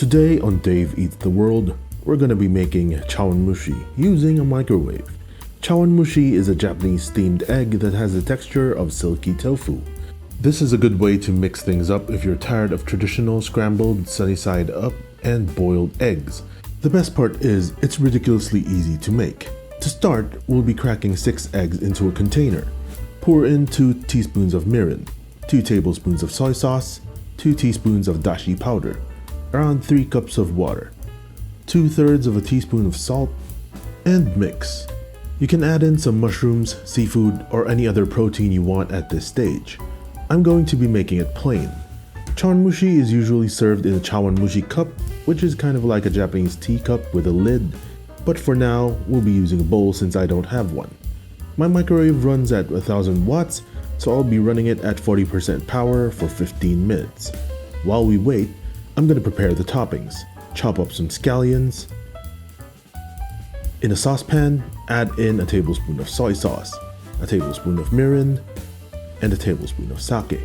Today on Dave Eats the World, we're gonna be making chawanmushi using a microwave. Chawanmushi is a Japanese steamed egg that has the texture of silky tofu. This is a good way to mix things up if you're tired of traditional scrambled, sunny side up, and boiled eggs. The best part is it's ridiculously easy to make. To start, we'll be cracking 6 eggs into a container. Pour in 2 teaspoons of mirin, 2 tablespoons of soy sauce, 2 teaspoons of dashi powder, around 3 cups of water, 2/3 of a teaspoon of salt, and mix. You can add in some mushrooms, seafood, or any other protein you want at this stage. I'm going to be making it plain. Chawanmushi is usually served in a chawanmushi cup, which is kind of like a Japanese teacup with a lid, but for now, we'll be using a bowl since I don't have one. My microwave runs at 1000 watts, so I'll be running it at 40% power for 15 minutes. While we wait, I'm going to prepare the toppings. Chop up some scallions. In a saucepan, add in a tablespoon of soy sauce, a tablespoon of mirin, and a tablespoon of sake.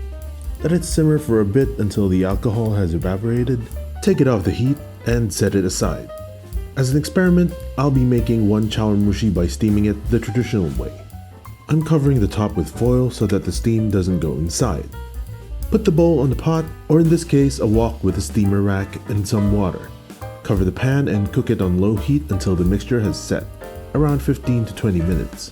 Let it simmer for a bit until the alcohol has evaporated. Take it off the heat and set it aside. As an experiment, I'll be making one chawanmushi by steaming it the traditional way. I'm covering the top with foil so that the steam doesn't go inside. Put the bowl on the pot, or in this case a wok with a steamer rack and some water. Cover the pan and cook it on low heat until the mixture has set, around 15 to 20 minutes.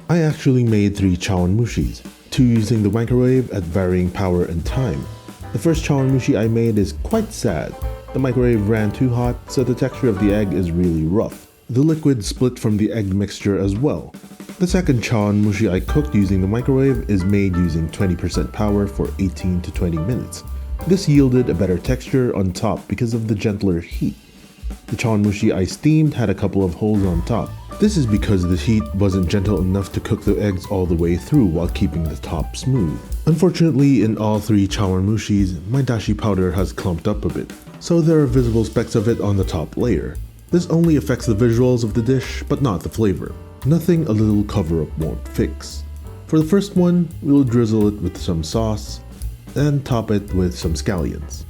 I actually made 3 chawanmushis, 2 using the microwave at varying power and time. The first chawanmushi I made is quite sad. The microwave ran too hot, so the texture of the egg is really rough. The liquid split from the egg mixture as well. The second chawanmushi I cooked using the microwave is made using 20% power for 18 to 20 minutes. This yielded a better texture on top because of the gentler heat. The chawanmushi I steamed had a couple of holes on top. This is because the heat wasn't gentle enough to cook the eggs all the way through while keeping the top smooth. Unfortunately, in all 3 chawanmushis, my dashi powder has clumped up a bit, so there are visible specks of it on the top layer. This only affects the visuals of the dish, but not the flavor. Nothing a little cover-up won't fix. For the first one, we'll drizzle it with some sauce, and top it with some scallions.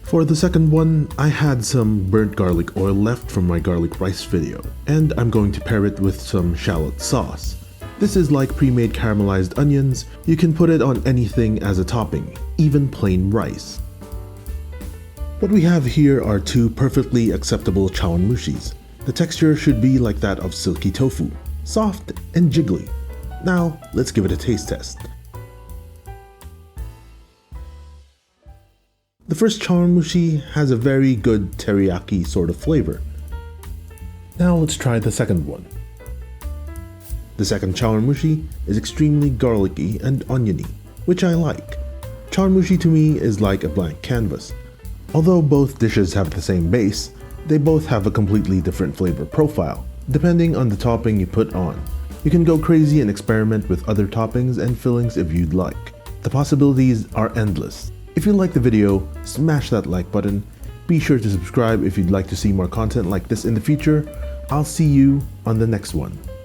For the second one, I had some burnt garlic oil left from my garlic rice video, and I'm going to pair it with some shallot sauce. This is like pre-made caramelized onions. You can put it on anything as a topping, even plain rice. What we have here are 2 perfectly acceptable chawanmushis. The texture should be like that of silky tofu, soft and jiggly. Now, let's give it a taste test. The first chawanmushi has a very good teriyaki sort of flavor. Now let's try the second one. The second chawanmushi is extremely garlicky and oniony, which I like. Chawanmushi to me is like a blank canvas. Although both dishes have the same base, they both have a completely different flavor profile, depending on the topping you put on. You can go crazy and experiment with other toppings and fillings if you'd like. The possibilities are endless. If you liked the video, smash that like button. Be sure to subscribe if you'd like to see more content like this in the future. I'll see you on the next one.